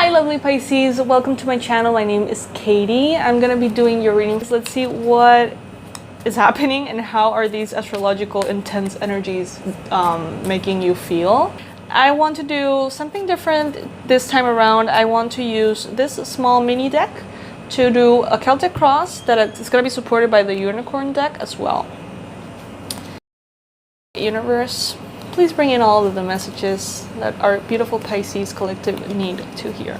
Hi lovely Pisces, welcome to my channel. My name is Katie. I'm gonna be doing your readings. Let's see what is happening and how are these astrological intense energies making you feel. I want to do something different this time around. I want to use this small mini deck to do a Celtic cross that is going to be supported by the unicorn deck as well. Universe, please bring in all of the messages that our beautiful Pisces collective need to hear.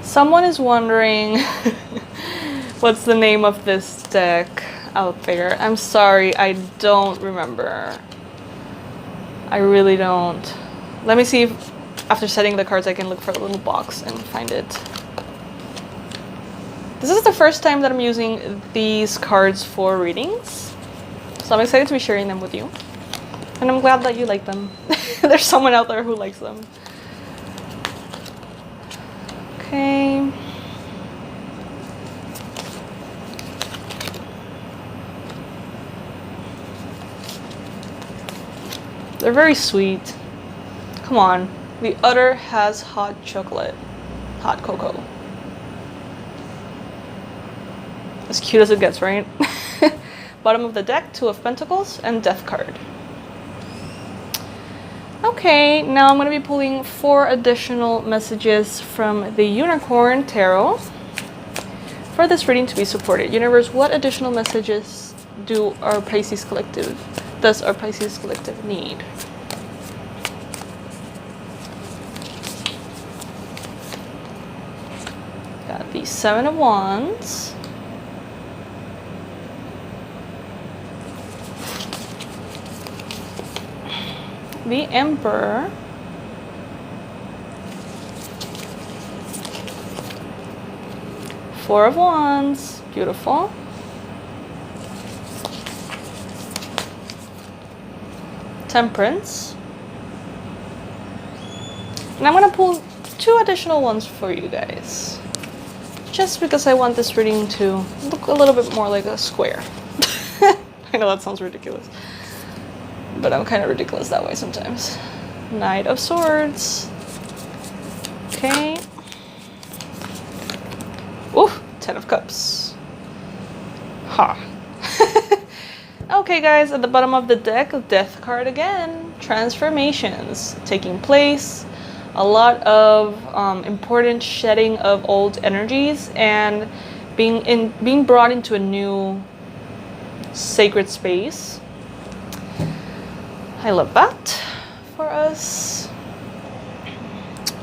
Someone is wondering what's the name of this deck out there. I'm sorry, I don't remember. I really don't. Let me see if after setting the cards I can look for a little box and find it. This is the first time that I'm using these cards for readings, so I'm excited to be sharing them with you. And I'm glad that you like them. There's someone out there who likes them. Okay. They're very sweet. Come on. The other has hot chocolate. Hot cocoa. As cute as it gets, right? Bottom of the deck, Two of Pentacles and Death card. Okay, now I'm going to be pulling 4 additional messages from the Unicorn Tarot for this reading to be supported. Universe, what additional messages does our Pisces collective need? Got the 7 of Wands. The Emperor. Four of Wands. Beautiful. Temperance. And I'm going to pull 2 additional ones for you guys. Just because I want this reading to look a little bit more like a square. I know that sounds ridiculous, but I'm kind of ridiculous that way sometimes. Knight of Swords. Okay. Ooh, 10 of Cups. Ha. Okay, guys, at the bottom of the deck, Death card again. Transformations taking place. A lot of important shedding of old energies and being brought into a new sacred space. I love that for us.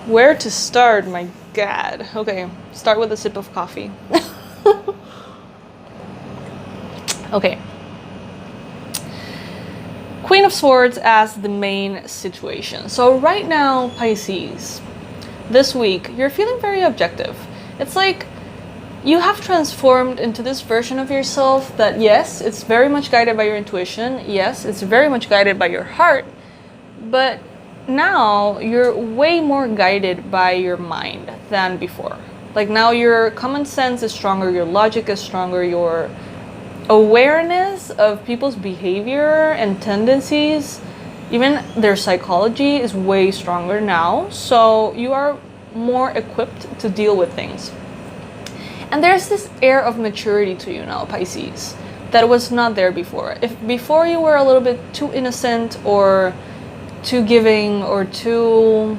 Where to start? My God. Okay, start with a sip of coffee. Okay. Queen of Swords as the main situation. So right now, Pisces, this week, you're feeling very objective. It's like you have transformed into this version of yourself that, yes, it's very much guided by your intuition. Yes, it's very much guided by your heart. But now you're way more guided by your mind than before. Like now your common sense is stronger, your logic is stronger, your awareness of people's behavior and tendencies, even their psychology, is way stronger now. So you are more equipped to deal with things. And there's this air of maturity to you now, Pisces, that was not there before. If before you were a little bit too innocent or too giving or too,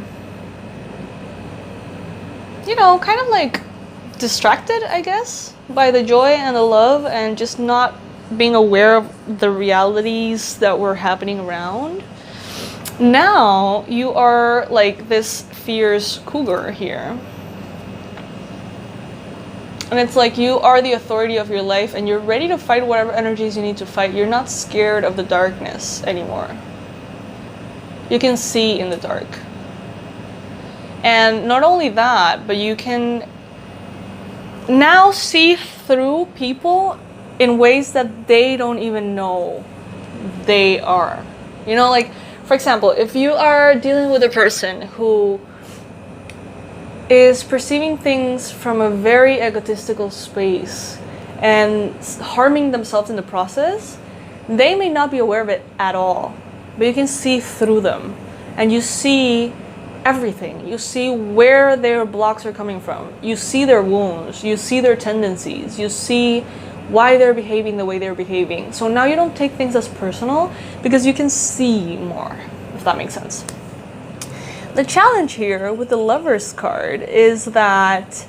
you know, kind of like distracted, I guess, by the joy and the love and just not being aware of the realities that were happening around. Now you are like this fierce cougar here. And it's like you are the authority of your life and you're ready to fight whatever energies you need to fight. You're not scared of the darkness anymore. You can see in the dark. And not only that, but you can now see through people in ways that they don't even know they are. You know, like, for example, if you are dealing with a person who is perceiving things from a very egotistical space and harming themselves in the process, they may not be aware of it at all, but you can see through them, and you see everything. You see where their blocks are coming from. You see their wounds. You see their tendencies. You see why they're behaving the way they're behaving. So now you don't take things as personal because you can see more, if that makes sense. The challenge here with the Lovers card is that,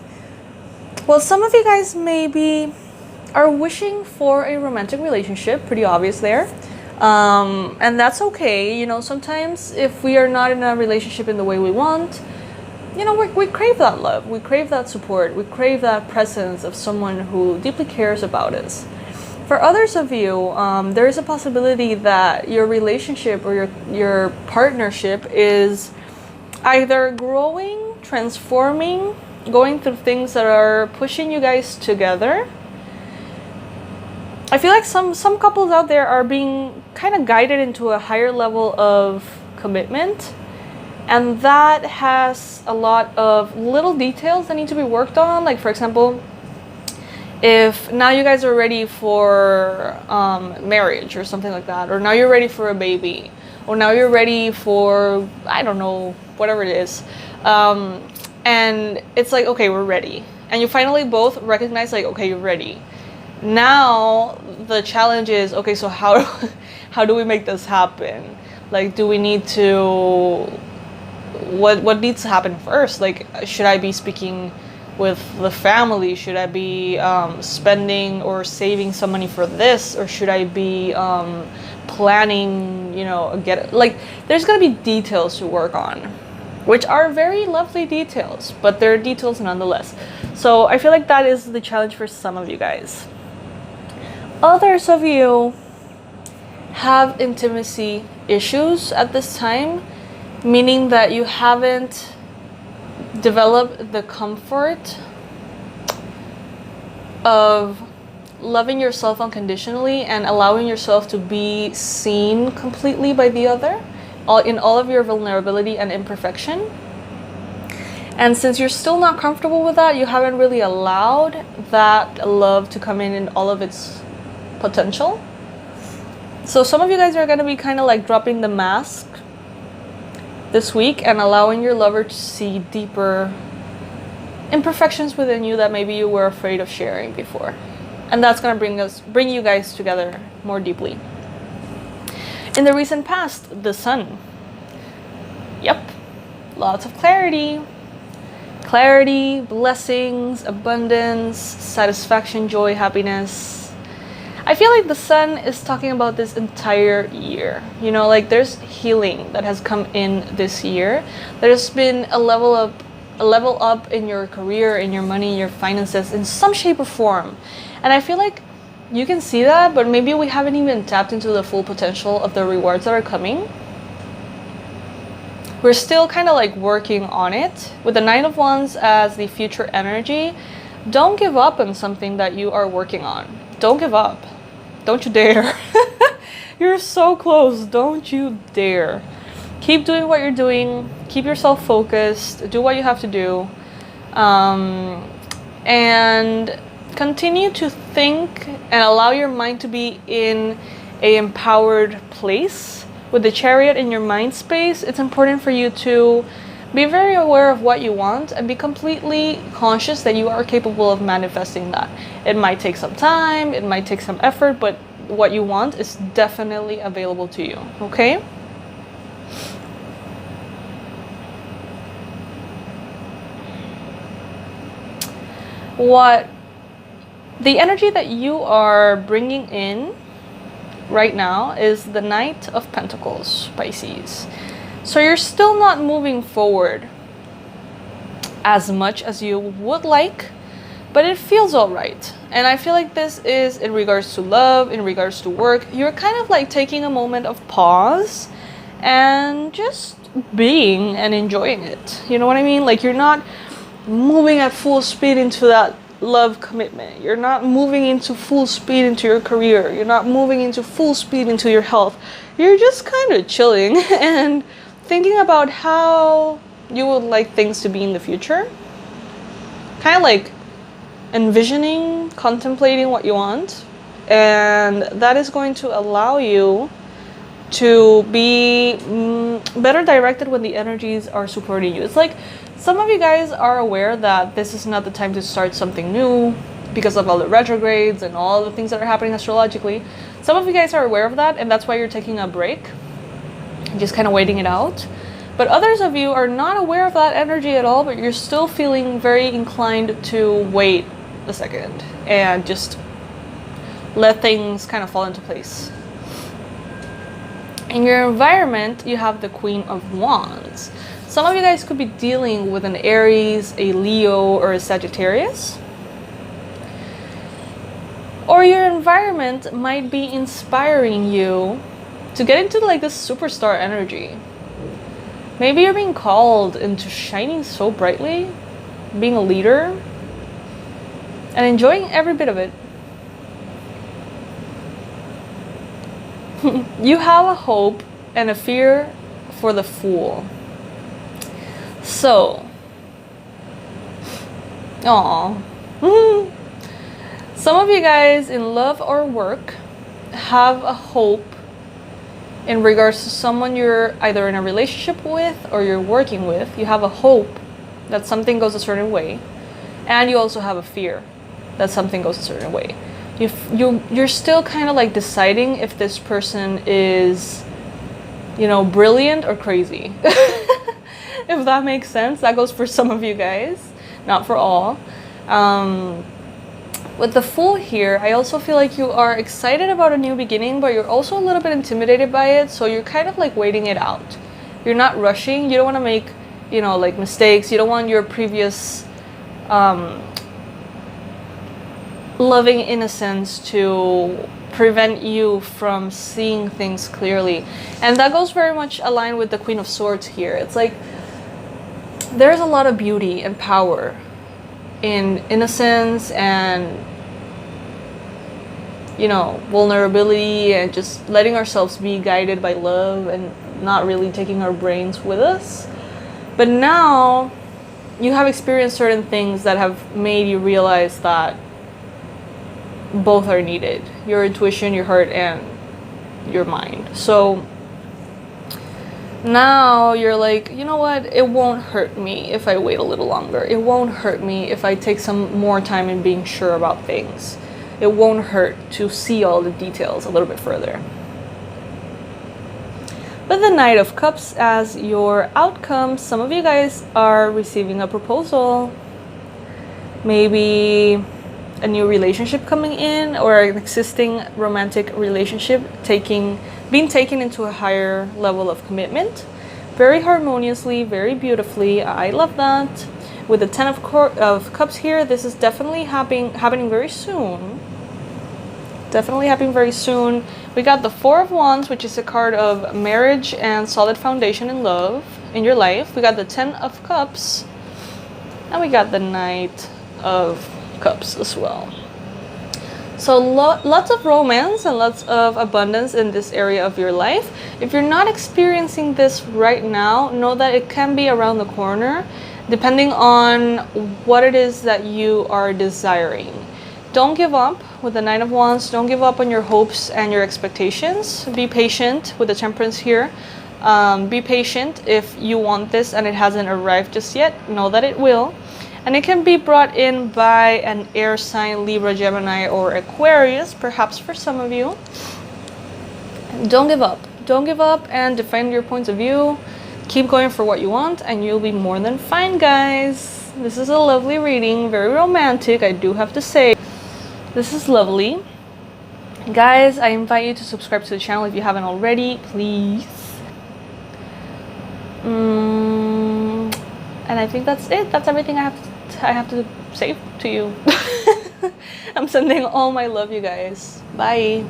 well, some of you guys maybe are wishing for a romantic relationship, pretty obvious there. And that's okay. You know, sometimes if we are not in a relationship in the way we want, you know, we crave that love, we crave that support, we crave that presence of someone who deeply cares about us. For others of you, there is a possibility that your relationship or your partnership is either growing, transforming, going through things that are pushing you guys together. I feel like some couples out there are being kind of guided into a higher level of commitment, and that has a lot of little details that need to be worked on. Like, for example, if now you guys are ready for marriage or something like that, or now you're ready for a baby, or now you're ready for, I don't know, whatever it is, and it's like, okay, we're ready, and you finally both recognize, like, okay, you're ready. Now the challenge is, okay, so how do we make this happen? Like, do we need to, what needs to happen first? Like, should I be speaking with the family? Should I be spending or saving some money for this? Or should I be planning, you know, like, there's gonna be details to work on, which are very lovely details, but they're details nonetheless. So I feel like that is the challenge for some of you guys. Others of you have intimacy issues at this time, meaning that you haven't developed the comfort of loving yourself unconditionally and allowing yourself to be seen completely by the other, in all of your vulnerability and imperfection. And since you're still not comfortable with that, you haven't really allowed that love to come in all of its potential. So some of you guys are going to be kind of like dropping the mask this week and allowing your lover to see deeper imperfections within you that maybe you were afraid of sharing before. And that's going to bring you guys together more deeply. In the recent past, the Sun. Yep. Lots of clarity. Clarity, blessings, abundance, satisfaction, joy, happiness. I feel like the Sun is talking about this entire year. You know, like, there's healing that has come in this year. There's been a level up in your career, in your money, your finances, in some shape or form. And I feel like you can see that, but maybe we haven't even tapped into the full potential of the rewards that are coming. We're still kind of like working on it. With the Nine of Wands as the future energy, don't give up on something that you are working on. Don't give up. Don't you dare. You're so close. Don't you dare. Keep doing what you're doing. Keep yourself focused. Do what you have to do. And continue to think and allow your mind to be in an empowered place. With the Chariot in your mind space, it's important for you to be very aware of what you want and be completely conscious that you are capable of manifesting that. It might take some time, it might take some effort, but what you want is definitely available to you, okay? The energy that you are bringing in right now is the Knight of Pentacles, Pisces. So you're still not moving forward as much as you would like, but it feels all right. And I feel like this is in regards to love, in regards to work. You're kind of like taking a moment of pause and just being and enjoying it. You know what I mean? Like, you're not moving at full speed into that love commitment. You're not moving into full speed into your career. You're not moving into full speed into your health. You're just kind of chilling and thinking about how you would like things to be in the future. Kind of like envisioning, contemplating what you want. And that is going to allow you to be better directed when the energies are supporting you. It's like some of you guys are aware that this is not the time to start something new because of all the retrogrades and all the things that are happening astrologically. Some of you guys are aware of that, and that's why you're taking a break, just kind of waiting it out. But others of you are not aware of that energy at all, but you're still feeling very inclined to wait a second and just let things kind of fall into place. In your environment, you have the Queen of Wands. Some of you guys could be dealing with an Aries, a Leo, or a Sagittarius. Or your environment might be inspiring you to get into like this superstar energy. Maybe you're being called into shining so brightly, being a leader, and enjoying every bit of it. You have a hope and a fear for the Fool. So, some of you guys in love or work have a hope in regards to someone you're either in a relationship with or you're working with. You have a hope that something goes a certain way, and you also have a fear that something goes a certain way. You're still kind of like deciding if this person is, you know, brilliant or crazy. If that makes sense. That goes for some of you guys, not for all. With the Fool here, I also feel like you are excited about a new beginning, but you're also a little bit intimidated by it, so you're kind of like waiting it out. You're not rushing. You don't want to make, you know, like mistakes. You don't want your previous loving innocence to prevent you from seeing things clearly. And that goes very much aligned with the Queen of Swords here. It's like there's a lot of beauty and power in innocence and, you know, vulnerability and just letting ourselves be guided by love and not really taking our brains with us. But now you have experienced certain things that have made you realize that both are needed. Your intuition, your heart, and your mind. So now you're like, you know what? It won't hurt me if I wait a little longer. It won't hurt me if I take some more time in being sure about things. It won't hurt to see all the details a little bit further. With the Knight of Cups as your outcome, some of you guys are receiving a proposal. Maybe a new relationship coming in, or an existing romantic relationship being taken into a higher level of commitment. Very harmoniously, very beautifully. I love that. With the Ten of Cups here, this is definitely happening very soon. Definitely happening very soon. We got the Four of Wands, which is a card of marriage and solid foundation in love in your life. We got the Ten of Cups, and we got the Knight of Cups as well. So lots of romance and lots of abundance in this area of your life. If you're not experiencing this right now, know that it can be around the corner, depending on what it is that you are desiring. Don't give up with the Nine of Wands. Don't give up on your hopes and your expectations. Be patient with the Temperance here. Be patient if you want this and it hasn't arrived just yet. Know that it will. And it can be brought in by an air sign, Libra, Gemini, or Aquarius, perhaps for some of you. Don't give up. Don't give up and defend your points of view. Keep going for what you want and you'll be more than fine, guys. This is a lovely reading, very romantic, I do have to say. This is lovely. Guys, I invite you to subscribe to the channel if you haven't already, please. And I think that's it. That's everything I have to say to you. I'm sending all my love, you guys. Bye.